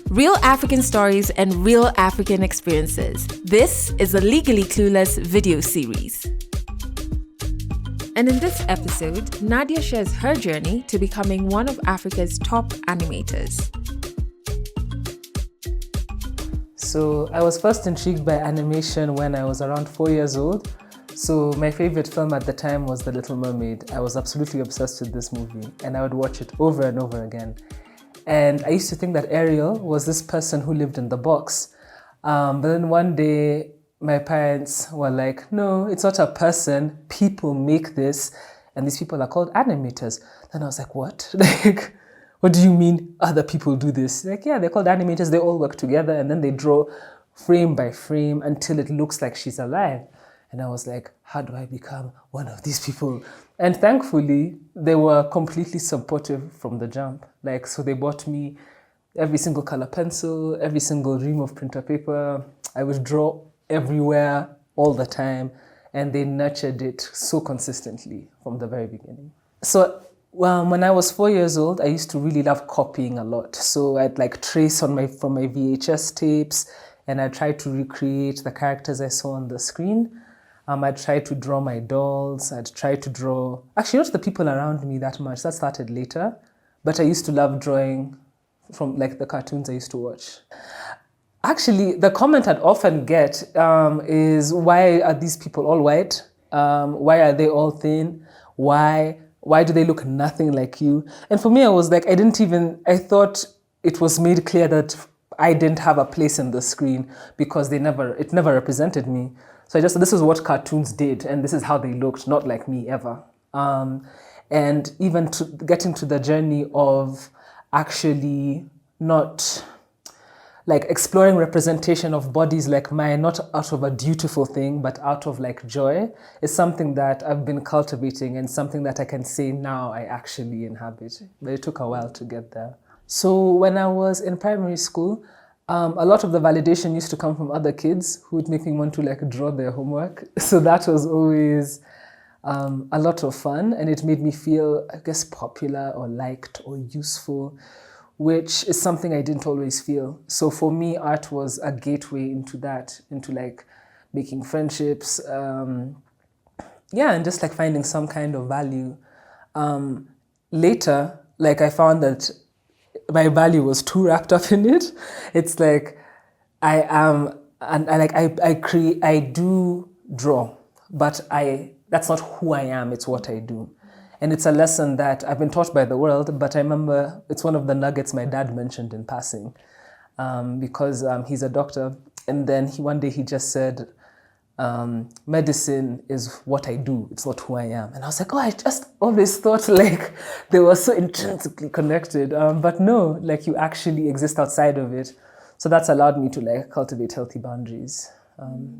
Real African stories and real African experiences. This is the Legally Clueless video series. And in this episode, Naddya shares her journey to becoming one of Africa's top animators. So I was first intrigued by animation when I was around 4 years old. So my favorite film at the time was The Little Mermaid. I was absolutely obsessed with this movie and I would watch it over and over again. And I used to think that Ariel was this person who lived in the box. But then one day, my parents were like, no, it's not a person. People make this. And these people are called animators. Then I was like, what? Like, what do you mean other people do this? Like, yeah, they're called animators. They all work together and then they draw frame by frame until it looks like she's alive. And I was like, how do I become one of these people? And thankfully, they were completely supportive from the jump. Like, so they bought me every single color pencil, every single ream of printer paper. I would draw everywhere all the time. And they nurtured it so consistently from the very beginning. So when I was 4 years old, I used to really love copying a lot. So I'd like trace from my VHS tapes and I tried to recreate the characters I saw on the screen. I'd try to draw my dolls. I'd try to draw, actually not the people around me that much. That started later. But I used to love drawing from like the cartoons I used to watch. Actually, the comment I'd often get is, why are these people all white? Why are they all thin? Why do they look nothing like you? And for me, I was like, I thought it was made clear that I didn't have a place in the screen because it never represented me. So I just said, this is what cartoons did, and this is how they looked, not like me ever. And even to getting to the journey of actually not like exploring representation of bodies like mine, not out of a dutiful thing, but out of like joy, is something that I've been cultivating and something that I can say now I actually inhabit. But it took a while to get there. So when I was in primary school, a lot of the validation used to come from other kids who would make me want to like draw their homework. So that was always a lot of fun, and it made me feel, I guess, popular or liked or useful, which is something I didn't always feel. So for me, art was a gateway into that, into like making friendships, and just like finding some kind of value. Later, like I found that my value was too wrapped up in it. It's like I do draw, but that's not who I am, it's what I do. And it's a lesson that I've been taught by the world, but I remember it's one of the nuggets my dad mentioned in passing, because he's a doctor. And then one day he just said, medicine is what I do, it's not who I am. And I was like, I just always thought like they were so intrinsically connected, but no, like you actually exist outside of it. So that's allowed me to like cultivate healthy boundaries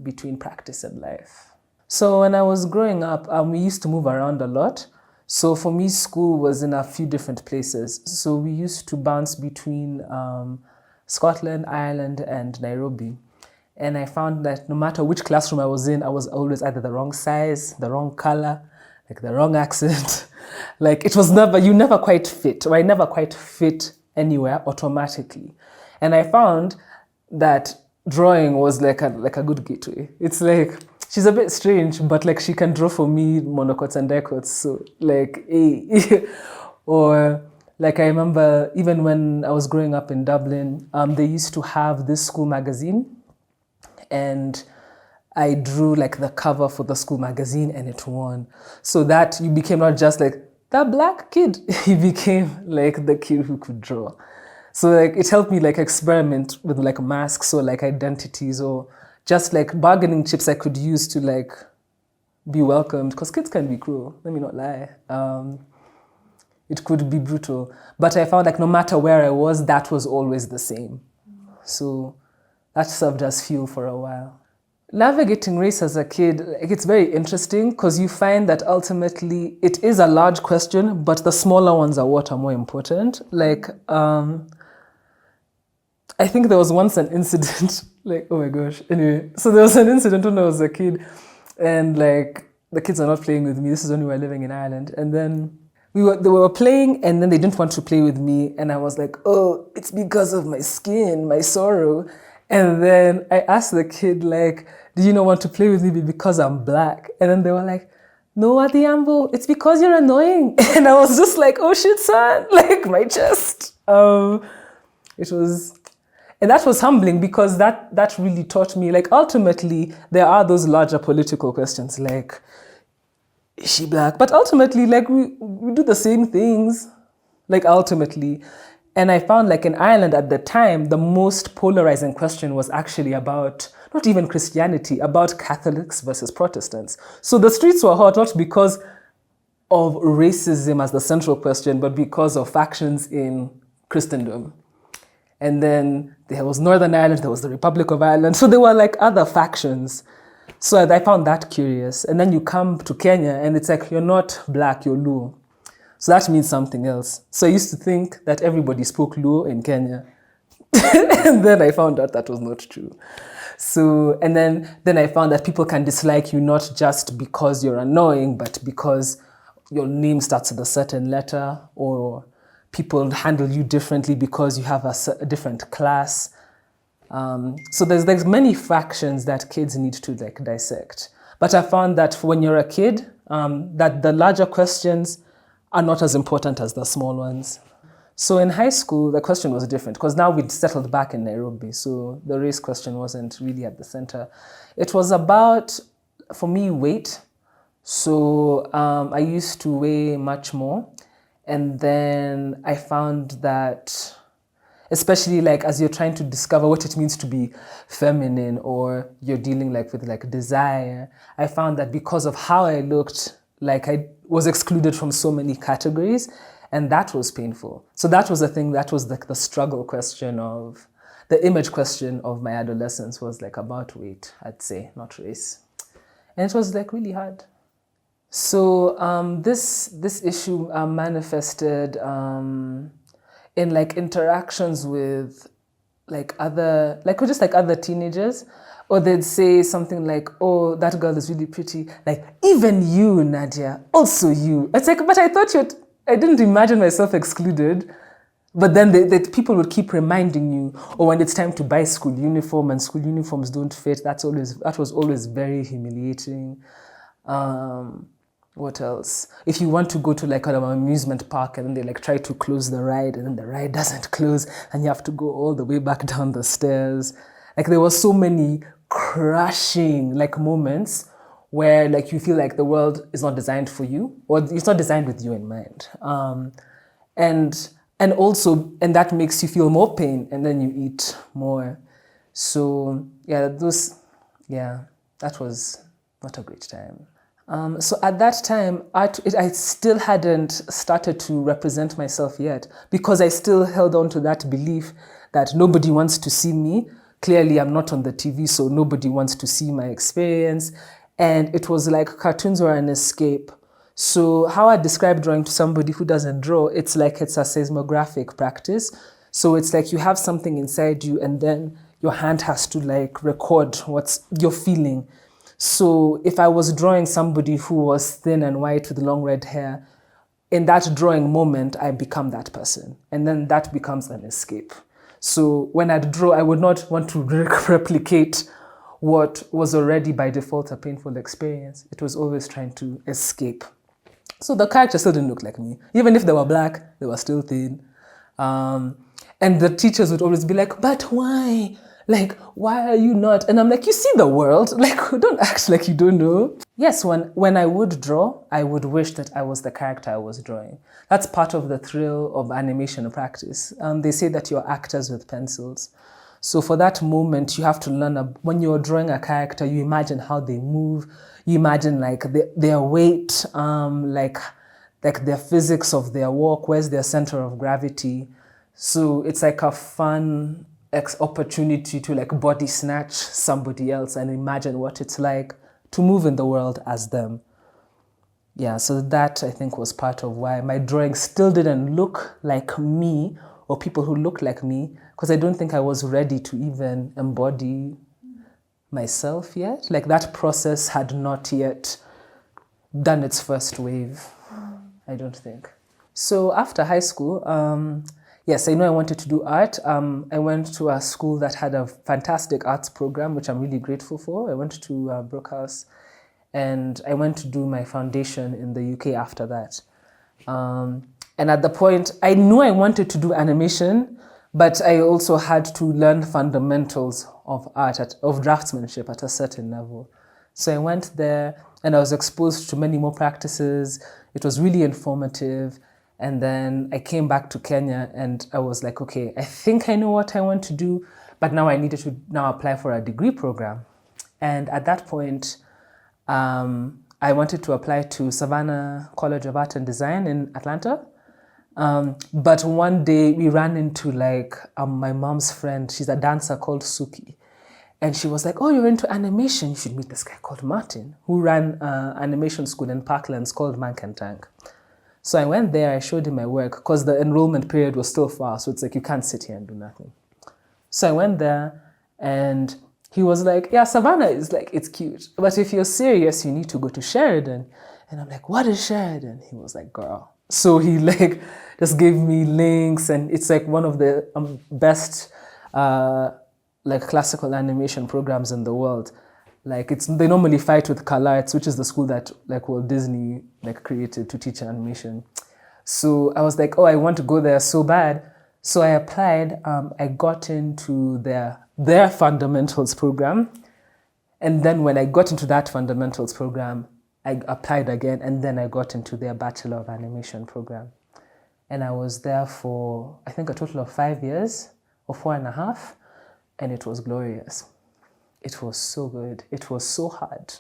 between practice and life. So when I was growing up, we used to move around a lot. So for me, school was in a few different places. So we used to bounce between Scotland, Ireland, and Nairobi. And I found that no matter which classroom I was in, I was always either the wrong size, the wrong color, like the wrong accent. Like it was you never quite fit, or I never quite fit anywhere automatically. And I found that drawing was like a good gateway. It's like, she's a bit strange, but like she can draw for me monocots and dicots. So like, or like I remember even when I was growing up in Dublin, they used to have this school magazine. And I drew like the cover for the school magazine and it won. So that you became not just like the black kid, you became like the kid who could draw. So like it helped me like experiment with like masks or like identities or just like bargaining chips I could use to like be welcomed, because kids can be cruel, let me not lie. It could be brutal. But I found like no matter where I was, that was always the same. So that served as fuel for a while. Navigating race as a kid, it's very interesting because you find that ultimately it is a large question, but the smaller ones are what are more important. Like, I think there was once an incident, like, oh my gosh, anyway. So there was an incident when I was a kid and like the kids are not playing with me. This is when we were living in Ireland. And then they were playing, and then they didn't want to play with me, and I was like, oh, it's because of my skin, my sorrow. And then I asked the kid, like, do you not want to play with me because I'm black? And then they were like, no, Adiyambo, it's because you're annoying. And I was just like, oh shit, son, like my chest. It was, and that was humbling because that really taught me, like, ultimately, there are those larger political questions, like, is she black? But ultimately, like, we do the same things, like, ultimately. And I found, like, in Ireland at the time, the most polarizing question was actually about, not even Christianity, about Catholics versus Protestants. So the streets were hot, not because of racism as the central question, but because of factions in Christendom. And then there was Northern Ireland, there was the Republic of Ireland. So there were, like, other factions. So I found that curious. And then you come to Kenya and it's like, you're not black, you're Luo. So that means something else. So I used to think that everybody spoke Luo in Kenya. And then I found out that was not true. So, and then I found that people can dislike you not just because you're annoying, but because your name starts with a certain letter, or people handle you differently because you have a different class. So there's many factions that kids need to, like, dissect. But I found that when you're a kid, that the larger questions are not as important as the small ones. So in high school, the question was different because now we'd settled back in Nairobi. So the race question wasn't really at the center. It was about, for me, weight. So I used to weigh much more. And then I found that, especially, like, as you're trying to discover what it means to be feminine, or you're dealing, like, with, like, desire, I found that because of how I looked, like, I was excluded from so many categories, and that was painful. So that was the thing, that was, like, the struggle question of, the image question of my adolescence was, like, about weight, I'd say, not race. And it was, like, really hard. So this issue manifested in, like, interactions with, like, other, like, just, like, other teenagers. Or they'd say something like, oh, that girl is really pretty. Like, even you, Naddya, also you. It's like, but I thought I didn't imagine myself excluded. But then people would keep reminding you, or when it's time to buy school uniform and school uniforms don't fit, that was always very humiliating. What else? If you want to go to, like, an amusement park and then they, like, try to close the ride and then the ride doesn't close and you have to go all the way back down the stairs. Like, there were so many crushing, like, moments where, like, you feel like the world is not designed for you, or it's not designed with you in mind. And also, and that makes you feel more pain, and then you eat more. So yeah, that was not a great time. So at that time, I still hadn't started to represent myself yet, because I still held on to that belief that nobody wants to see me. Clearly, I'm not on the TV, so nobody wants to see my experience. And it was like cartoons were an escape. So how I describe drawing to somebody who doesn't draw, it's like it's a seismographic practice. So it's like you have something inside you, and then your hand has to, like, record what you're feeling. So if I was drawing somebody who was thin and white with long red hair, in that drawing moment, I become that person. And then that becomes an escape. So when I'd draw, I would not want to replicate what was already by default a painful experience. It was always trying to escape. So the character still didn't look like me. Even if they were black, they were still thin. And the teachers would always be like, but why? Like, why are you not? And I'm like, you see the world. Like, don't act like you don't know. Yes, when I would draw, I would wish that I was the character I was drawing. That's part of the thrill of animation practice. They say that you're actors with pencils. So for that moment, you have to learn, when you're drawing a character, you imagine how they move. You imagine, like, their weight, like their physics of their walk, where's their center of gravity. So it's like a fun opportunity to, like, body snatch somebody else and imagine what it's like to move in the world as them. Yeah, so that, I think, was part of why my drawing still didn't look like me or people who looked like me, because I don't think I was ready to even embody myself yet. Like, that process had not yet done its first wave, I don't think. So after high school, yes, I know I wanted to do art. I went to a school that had a fantastic arts program, which I'm really grateful for. I went to Brookhouse, and I went to do my foundation in the UK after that. And at the point, I knew I wanted to do animation, but I also had to learn fundamentals of art, of draftsmanship at a certain level. So I went there and I was exposed to many more practices. It was really informative. And then I came back to Kenya and I was like, okay, I think I know what I want to do, but now I needed to now apply for a degree program. And at that point, I wanted to apply to Savannah College of Art and Design in Atlanta. But one day we ran into my mom's friend. She's a dancer called Suki. And she was like, oh, you're into animation. You should meet this guy called Martin, who ran an animation school in Parklands called Mank and Tank. So I went there, I showed him my work because the enrollment period was still far. So it's like, you can't sit here and do nothing. So I went there and he was like, yeah, Savannah is like, it's cute. But if you're serious, you need to go to Sheridan. And I'm like, what is Sheridan? He was like, girl. So he just gave me links, and it's like one of the best classical animation programs in the world. They normally fight with CalArts, which is the school that Walt Disney created to teach animation. So I was like, oh, I want to go there so bad. So I applied. I got into their fundamentals program, and then when I got into that fundamentals program, I applied again, and then I got into their Bachelor of Animation program. And I was there for, I think, a total of 5 years or 4.5, and it was glorious. It was so good. It was so hard.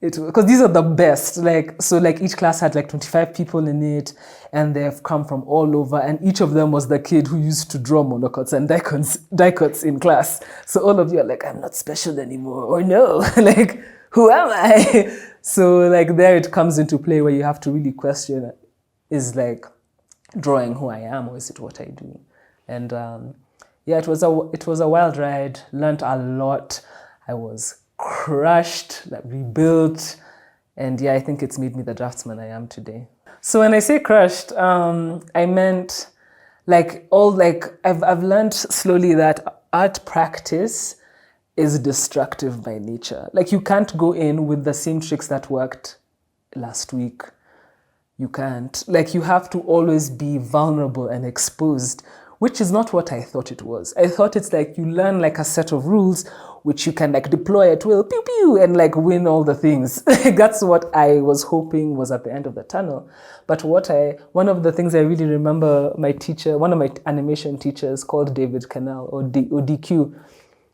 Because these are the best. Each class had 25 people in it, and they've come from all over, and each of them was the kid who used to draw monocuts and die cuts in class. So all of you are like, I'm not special anymore, or no, who am I? So there it comes into play where you have to really question, is drawing who I am, or is it what I do? And it was a wild ride, learned a lot. I was crushed, rebuilt, and I think it's made me the draftsman I am today. So when I say crushed, I meant I've learned slowly that art practice is destructive by nature. You can't go in with the same tricks that worked last week. You can't. You have to always be vulnerable and exposed, which is not what I thought it was. I thought it's you learn a set of rules which you can deploy at will, pew pew, and win all the things. That's what I was hoping was at the end of the tunnel. But one of the things I really remember, my teacher, one of my animation teachers called David Cannell, or DQ,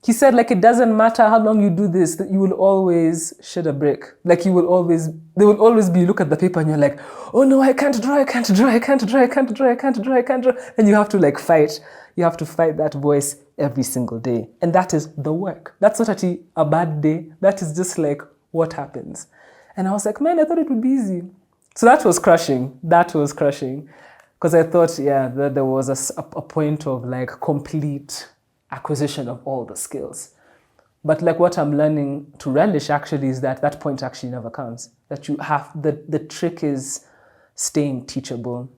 he said, it doesn't matter how long you do this, that you will always shit a brick. There will always be, you look at the paper and you're like, oh no, I can't draw. And you have to fight. You have to fight that voice every single day. And that is the work. That's not actually a bad day. That is just what happens. And I was like, man, I thought it would be easy. So that was crushing. Because I thought, that there was a point of complete acquisition of all the skills. But what I'm learning to relish actually is that point actually never comes. That you have, the trick is staying teachable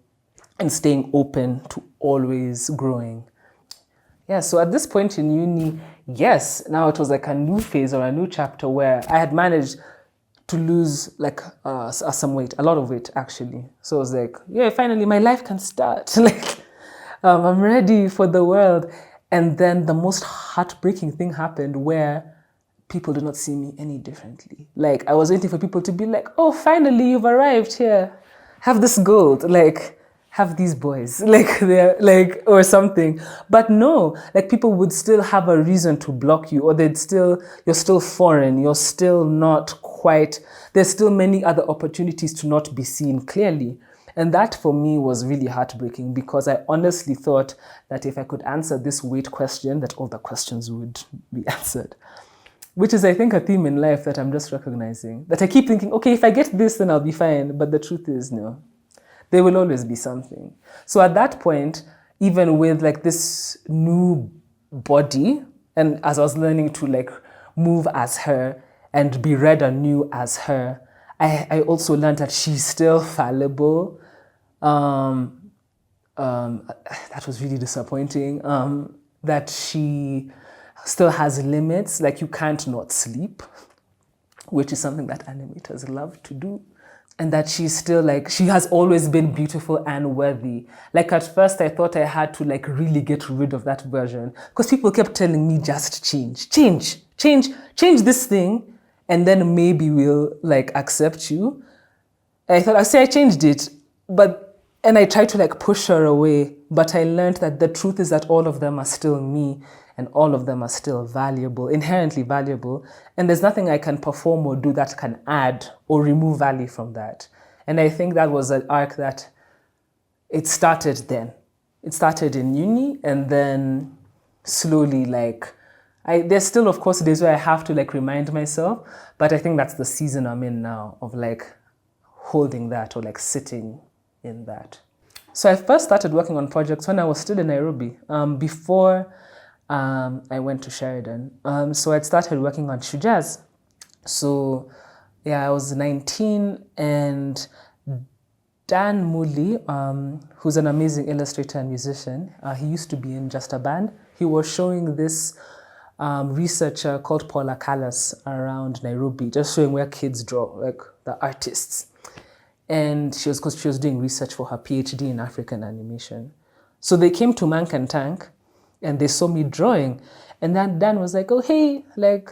and staying open to always growing. So at this point in uni, yes, now it was a new phase or a new chapter where I had managed to lose some weight, a lot of weight actually. So I was finally my life can start. I'm ready for the world. And then the most heartbreaking thing happened where people did not see me any differently. I was waiting for people to be oh, finally you've arrived here. Have this gold. Have these boys. They're or something. But no, people would still have a reason to block you, or you're still foreign. You're still not quite, there's still many other opportunities to not be seen clearly. And that for me was really heartbreaking, because I honestly thought that if I could answer this weight question, that all the questions would be answered. Which is, I think, a theme in life that I'm just recognizing. That I keep thinking, okay, if I get this, then I'll be fine. But the truth is, no. There will always be something. So at that point, even with this new body, and as I was learning to move as her and be read anew as her, I also learned that she's still fallible. Um, that was really disappointing. That she still has limits, like you can't not sleep, which is something that animators love to do. And that she's still like, she has always been beautiful and worthy. Like at first I thought I had to like really get rid of that version because people kept telling me just change this thing and then maybe we'll like accept you. I thought, I say I changed it, and I tried to like push her away, but I learned that the truth is that all of them are still me and all of them are still valuable, inherently valuable. And there's nothing I can perform or do that can add or remove value from that. And I think that was an arc that it started then. It started in uni and then slowly like, there's still of course days where I have to like remind myself, but I think that's the season I'm in now of like holding that or like sitting in that. So I first started working on projects when I was still in Nairobi, before I went to Sheridan. So I'd started working on Shujaz. So yeah, I was 19 and Dan Mooley, who's an amazing illustrator and musician, he used to be in Just a Band. He was showing this researcher called Paula Callas around Nairobi, just showing where kids draw, like the artists. And because she was doing research for her PhD in African animation. So they came to Mank and Tank and they saw me drawing. And then Dan was like, oh, hey, like,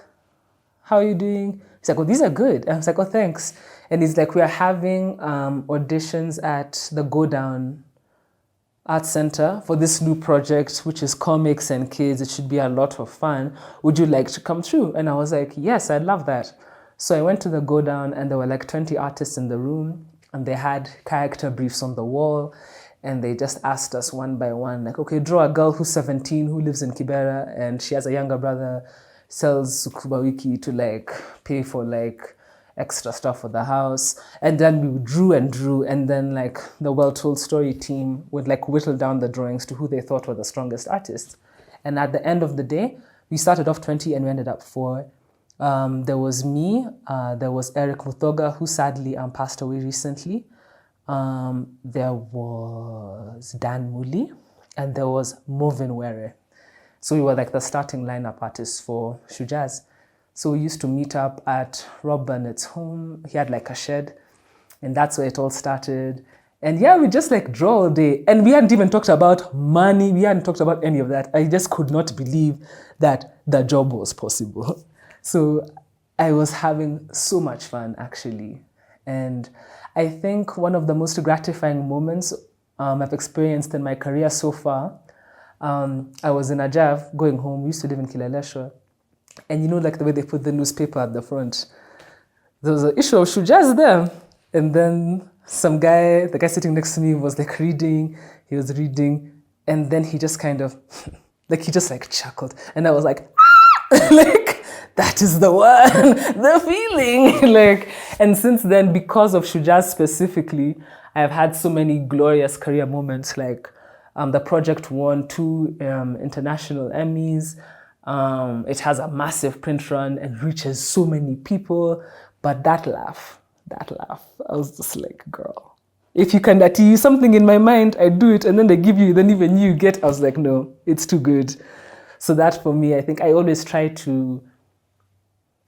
how are you doing? He's like, oh, these are good. And I was like, oh, thanks. And he's like, we are having auditions at the Go Down Art Center for this new project, which is comics and kids. It should be a lot of fun. Would you like to come through? And I was like, yes, I'd love that. So I went to the Go Down and there were like 20 artists in the room. And they had character briefs on the wall and they just asked us one by one, like, okay, draw a girl who's 17, who lives in Kibera and she has a younger brother, sells Sukuba Wiki to like pay for like extra stuff for the house. And then we drew and then like the Well Told Story team would like whittle down the drawings to who they thought were the strongest artists. And at the end of the day, we started off 20 and we ended up 4. There was me, there was Eric Muthoga, who sadly passed away recently. There was Dan Mooley, and there was Movin Were. So we were like the starting lineup artists for Shujaz. So we used to meet up at Rob Burnett's home. He had like a shed, and that's where it all started. And yeah, we just like draw all day. And we hadn't even talked about money. We hadn't talked about any of that. I just could not believe that the job was possible. So I was having so much fun, actually. And I think one of the most gratifying moments I've experienced in my career so far, I was in Ajav going home. We used to live in Kileleshwa. And you know, like the way they put the newspaper at the front, there was an issue of Shujaz there. And then some guy, the guy sitting next to me was like reading. He was reading. And then he just kind of, like he just like chuckled. And I was like, ah! Like, that is the one, the feeling. Like, and since then, because of Shujaz specifically, I've had so many glorious career moments. Like the project won 2 international Emmys. It has a massive print run and reaches so many people. But that laugh, I was just like, girl, if you can achieve something in my mind, I do it. And then they give you, then even you get, I was like, no, it's too good. So that for me, I think I always try to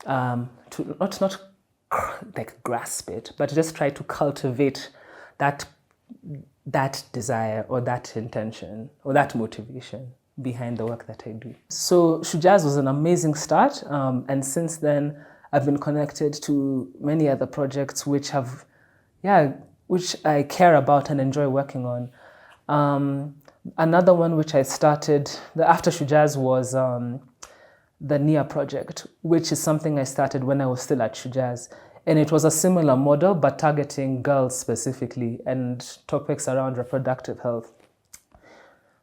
not like grasp it, but just try to cultivate that desire or that intention or that motivation behind the work that I do. So Shujaz was an amazing start, and since then I've been connected to many other projects which I care about and enjoy working on. Another one which I started after Shujaz was the Nia project, which is something I started when I was still at Shujaz. And it was a similar model, but targeting girls specifically and topics around reproductive health.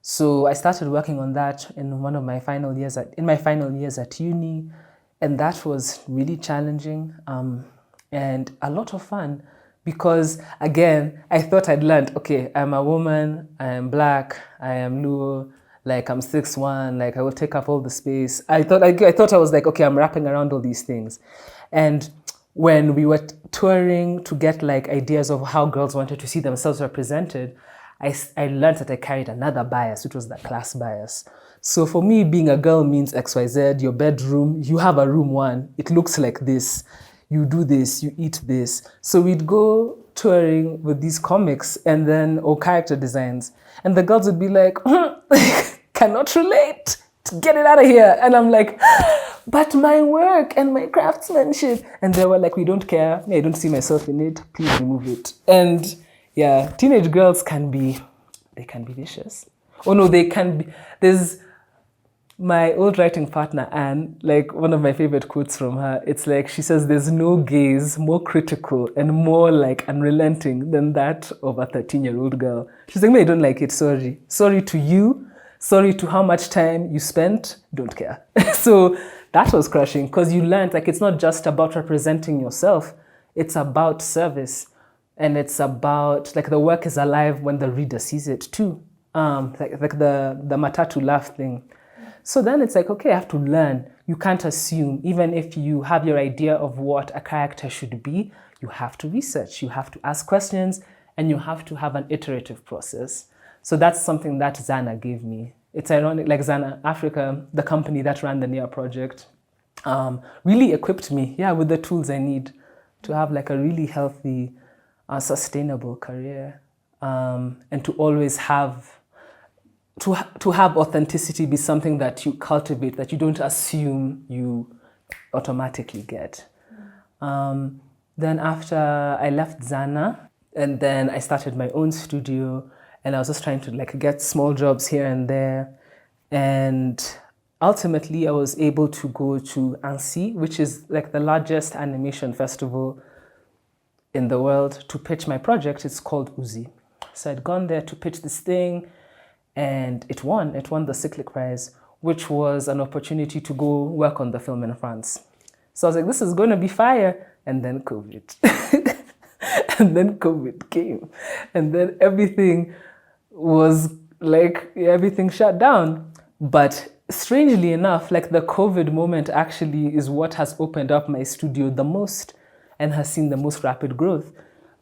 So I started working on that in my final years at uni. And that was really challenging and a lot of fun because, again, I thought I'd learned, okay, I'm a woman, I am Black, I am Luo, like I'm 6'1", like I will take up all the space. I thought I was like, okay, I'm wrapping around all these things. And when we were touring to get like ideas of how girls wanted to see themselves represented, I learned that I carried another bias, which was the class bias. So for me, being a girl means XYZ, your bedroom, you have a room one, it looks like this, you do this, you eat this. So we'd go touring with these comics and then, or character designs, and the girls would be like, cannot relate, get it out of here. And I'm like, but my work and my craftsmanship. And they were like, we don't care. I don't see myself in it. Please remove it. And yeah, teenage girls they can be vicious. Oh no, they can be. There's my old writing partner, Anne, like one of my favorite quotes from her. It's like, she says, there's no gaze more critical and more like unrelenting than that of a 13-year-old girl. She's like, no, I don't like it, sorry. Sorry to you. Sorry to how much time you spent, don't care. So that was crushing because you learned like it's not just about representing yourself, it's about service. And it's about like the work is alive when the reader sees it too. Like the matatu laugh thing. So then it's like, okay, I have to learn. You can't assume, even if you have your idea of what a character should be, you have to research, you have to ask questions, and you have to have an iterative process. So that's something that Zana gave me. It's ironic, like Zana Africa, the company that ran the NEAR project, really equipped me, with the tools I need to have like a really healthy, sustainable career, and to always have, to have authenticity be something that you cultivate, that you don't assume you automatically get. Then after I left Zana, and then I started my own studio, and I was just trying to like get small jobs here and there. And ultimately I was able to go to Annecy, which is like the largest animation festival in the world, to pitch my project. It's called Uzi. So I'd gone there to pitch this thing, and it won the Cyclic Prize, which was an opportunity to go work on the film in France. So I was like, this is going to be fire. And then COVID. And then COVID came. And then everything was like, everything shut down. But strangely enough, like the COVID moment actually is what has opened up my studio the most and has seen the most rapid growth.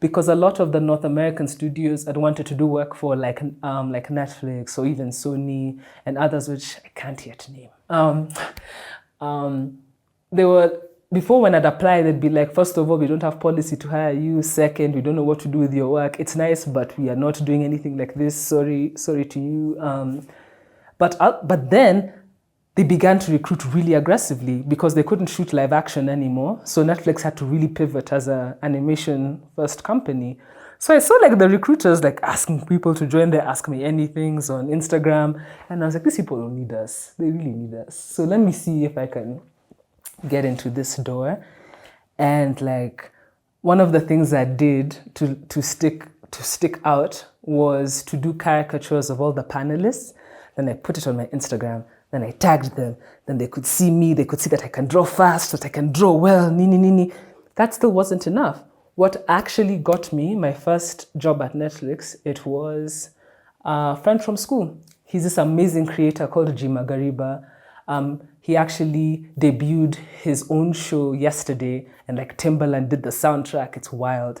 Because a lot of the North American studios had wanted to do work for like Netflix or even Sony and others, which I can't yet name. They were, before when I'd apply, they'd be like, first of all, we don't have policy to hire you. Second, we don't know what to do with your work. It's nice, but we are not doing anything like this. Sorry to you. But then they began to recruit really aggressively because they couldn't shoot live action anymore. So Netflix had to really pivot as an animation first company. So I saw like the recruiters like asking people to join their Ask Me Anythings on Instagram. And I was like, these people don't need us. They really need us. So let me see if I can get into this door. And like one of the things I did to stick out was to do caricatures of all the panelists. Then I put it on my Instagram. Then I tagged them. Then they could see me. They could see that I can draw fast, that I can draw well, nini. That still wasn't enough. What actually got me my first job at Netflix, it was a friend from school. He's this amazing creator called Jima Gariba. He actually debuted his own show yesterday, and like Timbaland did the soundtrack. It's wild.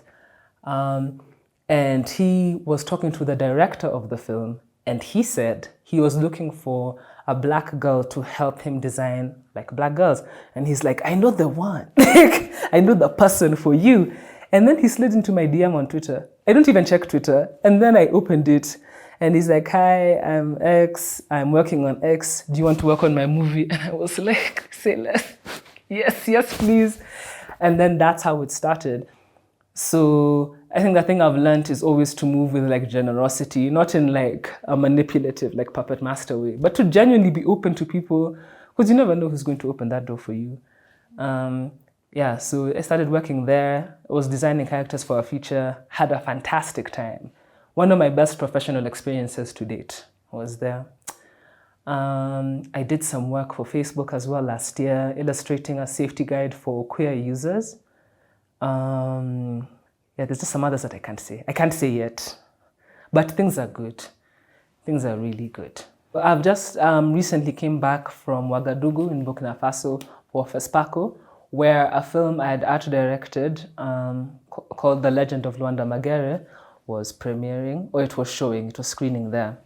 And he was talking to the director of the film, and he said he was looking for a black girl to help him design like black girls. And he's like, I know the one. I know the person for you. And then he slid into my DM on Twitter. I don't even check Twitter. And then I opened it. And he's like, hi, I'm X. I'm working on X. Do you want to work on my movie? And I was like, say less. Yes, please. And then that's how it started. So I think the thing I've learned is always to move with like generosity, not in like a manipulative, like puppet master way, but to genuinely be open to people, because you never know who's going to open that door for you. So I started working there. I was designing characters for a feature, had a fantastic time. One of my best professional experiences to date was there. I did some work for Facebook as well last year, illustrating a safety guide for queer users. There's just some others that I can't say. I can't say yet, but things are good. Things are really good. I've just recently came back from Ouagadougou in Burkina Faso for FESPACO, where a film I had art directed called The Legend of Luanda Magere was premiering, or it was showing, it was screening there.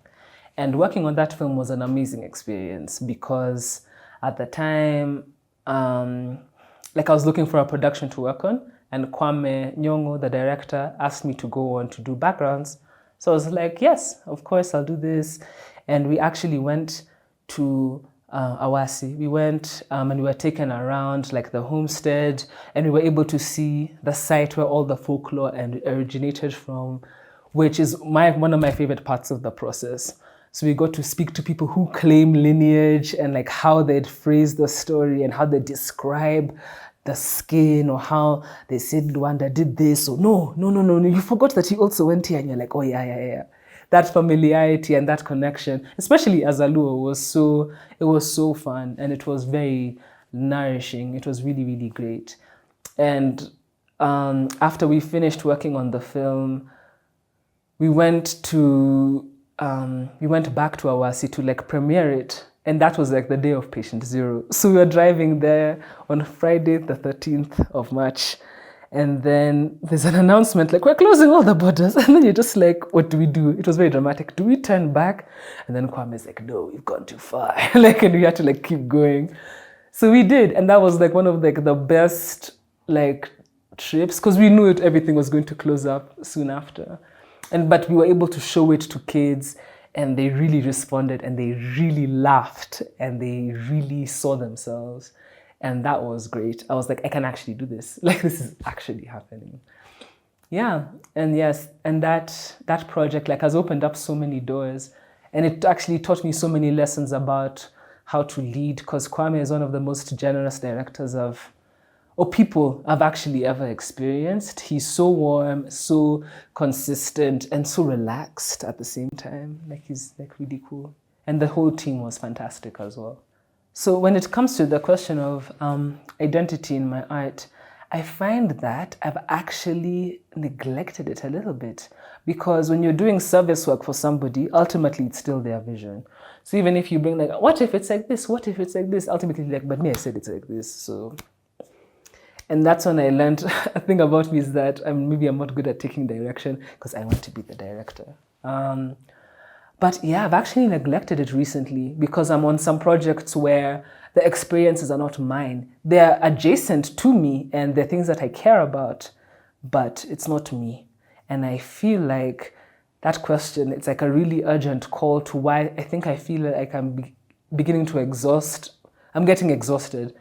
And working on that film was an amazing experience because at the time, like I was looking for a production to work on, and Kwame Nyong'o, the director, asked me to go on to do backgrounds. So I was like, yes, of course, I'll do this. And we actually went to Awasi. We went and we were taken around like the homestead, and we were able to see the site where all the folklore originated from, which is one of my favorite parts of the process. So we got to speak to people who claim lineage and like how they'd phrase the story and how they describe the skin, or how they said Luanda did this, or no, you forgot that you also went here, and you're like, oh yeah. That familiarity and that connection, especially as a Luo, it was so fun, and it was very nourishing. It was really, really great. And after we finished working on the film, we went back to Awasi to like premiere it. And that was like the day of patient zero. So we were driving there on Friday, the 13th of March. And then there's an announcement like, we're closing all the borders. And then you're just like, what do we do? It was very dramatic. Do we turn back? And then Kwame's like, no, we've gone too far. Like, and we had to like keep going. So we did. And that was like one of like the best like trips, because we knew everything was going to close up soon after. But we were able to show it to kids, and they really responded, and they really laughed, and they really saw themselves. And that was great. I was like, I can actually do this. Like, this is actually happening. Yeah. And yes, and that project like has opened up so many doors, and it actually taught me so many lessons about how to lead, because Kwame is one of the most generous directors people I've actually ever experienced. He's so warm, so consistent, and so relaxed at the same time. Like, he's like really cool. And the whole team was fantastic as well. So when it comes to the question of identity in my art, I find that I've actually neglected it a little bit, because when you're doing service work for somebody, ultimately it's still their vision. So even if you bring like, what if it's like this? What if it's like this? Ultimately, like, but me, I said it's like this. So. And that's when I learned a thing about me is that maybe I'm not good at taking direction because I want to be the director. But yeah, I've actually neglected it recently because I'm on some projects where the experiences are not mine. They're adjacent to me and they're things that I care about, but it's not me. And I feel like that question, it's like a really urgent call to why I feel like I'm beginning to exhaust. I'm getting exhausted,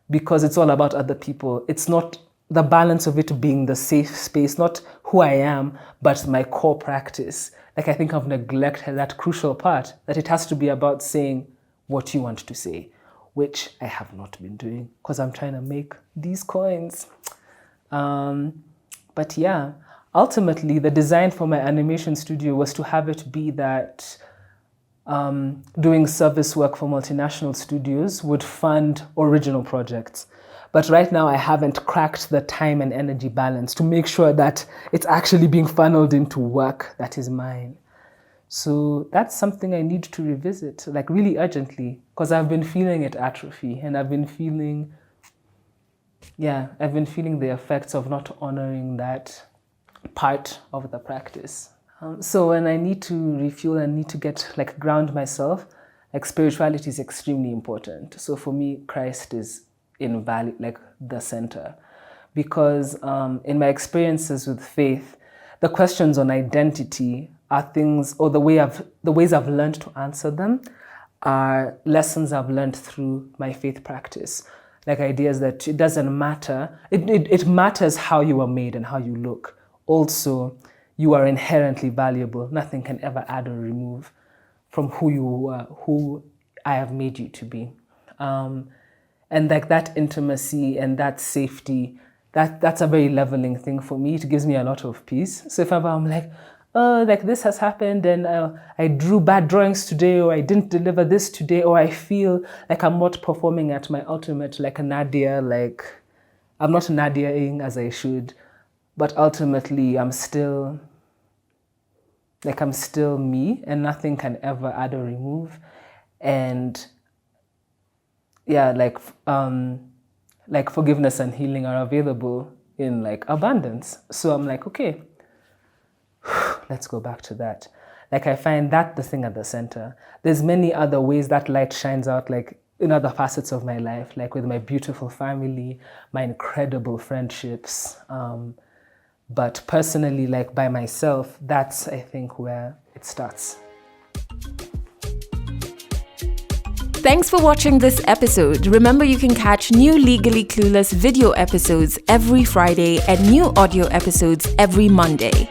because it's all about other people. It's not the balance of it being the safe space, not who I am, but my core practice. Like, I think I've neglected that crucial part, that it has to be about saying what you want to say, which I have not been doing because I'm trying to make these coins. But yeah, ultimately the design for my animation studio was to have it be that doing service work for multinational studios would fund original projects. But right now I haven't cracked the time and energy balance to make sure that it's actually being funneled into work that is mine. So that's something I need to revisit, like really urgently, because I've been feeling it atrophy, and I've been feeling the effects of not honoring that part of the practice. So when I need to refuel and need to ground myself, like spirituality is extremely important. So for me, Christ is the center, because in my experiences with faith, the questions on identity are things, or the ways I've learned to answer them are lessons I've learned through my faith practice. Like ideas that it doesn't matter, it matters how you are made and how you look. Also, you are inherently valuable. Nothing can ever add or remove from who I have made you to be. And like that intimacy and that safety, that's a very leveling thing for me. It gives me a lot of peace. So if ever I'm like, oh, like this has happened and I drew bad drawings today, or I didn't deliver this today, or I feel like I'm not performing at my ultimate, like a Naddya, like I'm not Naddya-ing as I should, but ultimately I'm still me, and nothing can ever add or remove. And yeah, like forgiveness and healing are available in like abundance. So I'm like, okay, let's go back to that. Like I find that the thing at the center. There's many other ways that light shines out, like in other facets of my life, like with my beautiful family, my incredible friendships. But personally, like by myself, that's, I think, where it starts. Thanks for watching this episode. Remember, you can catch new Legally Clueless video episodes every Friday and new audio episodes every Monday.